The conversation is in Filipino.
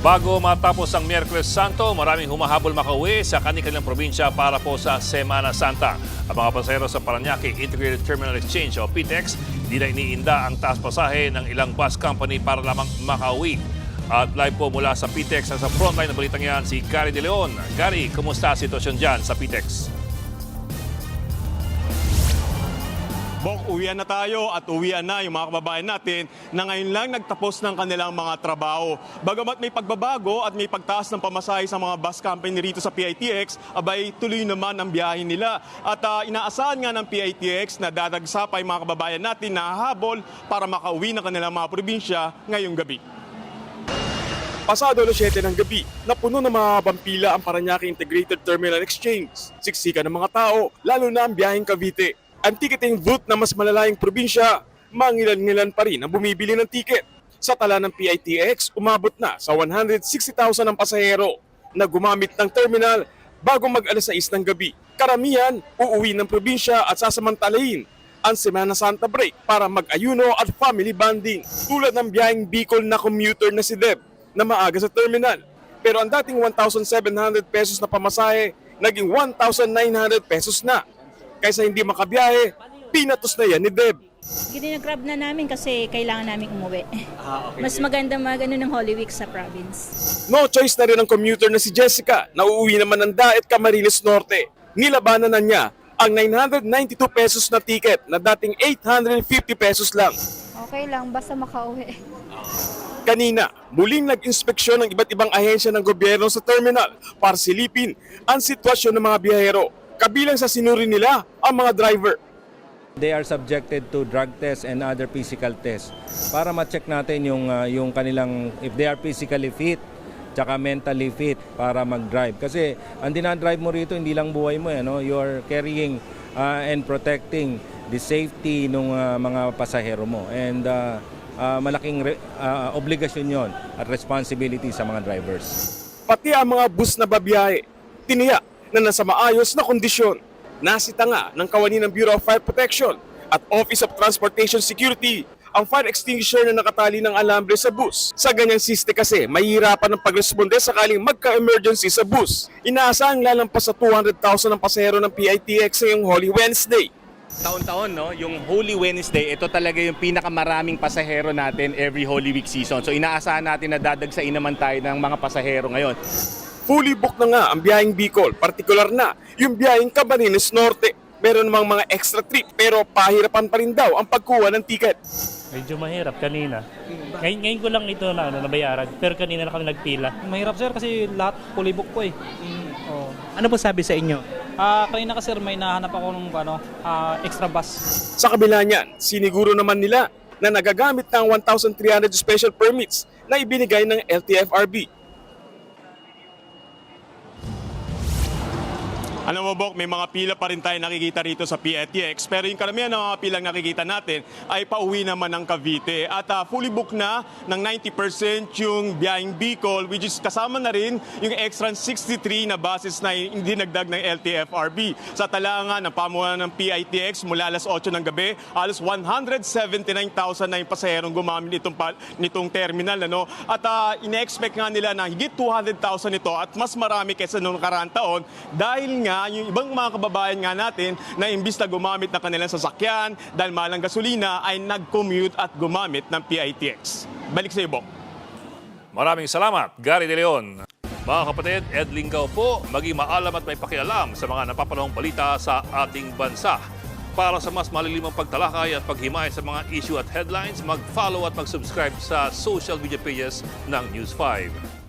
Bago matapos ang Miyerkules Santo, maraming humahabol makauwi sa kanilang probinsya para po sa Semana Santa. Ang mga pasahero sa Parañaque Integrated Terminal Exchange o PTEX, di na iniinda ang taas pasahe ng ilang bus company para lamang makauwi. At live po mula sa PTEX sa frontline ng balitang yan si Gary De Leon. Gary, kumusta ang sitwasyon dyan sa PTEX? Bok, uwian na tayo at uwian na yung mga kababayan natin na ngayon lang nagtapos ng kanilang mga trabaho. Bagamat may pagbabago at may pagtaas ng pamasahe sa mga bus company rito sa PITX, abay tuloy naman ang biyahe nila. At inaasahan nga ng PITX na dadagsa pa yung mga kababayan natin na hahabol para makauwi ng kanilang mga probinsya ngayong gabi. Pasado alas 7 ng gabi, napuno ng mga pampila ang Parañaque Integrated Terminal Exchange. Siksikan ng mga tao, lalo na ang biyaheng Cavite. Ang ticketing booth na mas malalayang probinsya, mangilan-ngilan pa rin ang bumibili ng ticket. Sa tala ng PITX, umabot na sa 160,000 ang pasahero na gumamit ng terminal bago mag-alas 6 ng gabi. Karamihan, uuwi ng probinsya at sasamantalahin ang Semana Santa break para mag-ayuno at family bonding. Tulad ng biyaheng Bicol na commuter na si Deb na maaga sa terminal. Pero ang dating 1,700 pesos na pamasahe, naging 1,900 pesos na. Kaysa hindi makabiyahe, pinatos na yan ni Deb. Gina-grab na namin kasi kailangan namin umuwi. Okay. Mas maganda ng Holy Week sa province. No choice na rin ang commuter na si Jessica na uuwi naman ng Daet, Camarines Norte. Nilabanan na niya ang 992 pesos na ticket na dating 850 pesos lang. Okay lang, basta makauwi. Kanina, muling nag-inspeksyon ng iba't ibang ahensya ng gobyerno sa terminal para silipin ang sitwasyon ng mga biyahero. Kabilang sa sinuri nila ang mga driver. They are subjected to drug tests and other physical tests para ma-check natin yung kanilang, if they are physically fit, tsaka mentally fit para mag-drive. Kasi ang dinadrive mo rito, hindi lang buhay mo, you are carrying and protecting the safety ng mga pasahero mo. And malaking obligasyon yon at responsibility sa mga drivers. Pati ang mga bus na babiyahe, tiniyak na nasa maayos na kondisyon. Nasita nga ng kawani ng Bureau of Fire Protection at Office of Transportation Security ang fire extinguisher na nakatali ng alambre sa bus. Sa ganyang siste kasi, mahihirapan ang pagresponde sakaling magka-emergency sa bus. Inaasahang lalampas sa 200,000 ang pasahero ng PITX ngayong Holy Wednesday. Taon-taon, no? Yung Holy Wednesday, ito talaga yung pinakamaraming pasahero natin every Holy Week season. So inaasahan natin na dadagsain naman tayo ng mga pasahero ngayon. Fully booked na nga ang biyaheng Bicol, partikular na yung biyaheng Camarines Norte. Meron namang mga extra trip pero pahirapan pa rin daw ang pagkuha ng ticket. Medyo mahirap kanina. Ngayon ko lang ito nabayaran, pero kanina na kami nagpila. Mahirap sir kasi lahat fully book po eh. Oh. Ano po sabi sa inyo? Kanina kasi sir may nahanap ako ng extra bus. Sa kabila niyan, siniguro naman nila na nagagamit ng 1,300 special permits na ibinigay ng LTFRB. Alam mo, Bok, may mga pila pa rin tayo nakikita rito sa PITX. Pero yung karamihan ng mga pilang nakikita natin ay pauwi naman ng Cavite. At fully booked na ng 90% yung biyaheng Bicol, which is kasama na rin yung extra 63 na buses na dinagdag ng LTFRB. Sa talangan ng pamunuan ng PITX mula alas 8 ng gabi, alas 179,000 na yung pasaherong gumamit nitong terminal. At ine-expect nga nila na higit 200,000 ito at mas marami kaysa noong nakaraang taon dahil nga yung ibang mga kababayan nga natin na imbis na gumamit ng kanilang sasakyan dahil mahal ang gasolina ay nag-commute at gumamit ng PITX. Balik sa iyo, Bok. Maraming salamat, Gary De Leon. Mga kapatid, Ed Lingaw po, maging maalam at may pakialam sa mga napapanahong balita sa ating bansa. Para sa mas malilimang pagtalakay at paghimay sa mga issue at headlines, mag-follow at mag-subscribe sa social media pages ng News 5.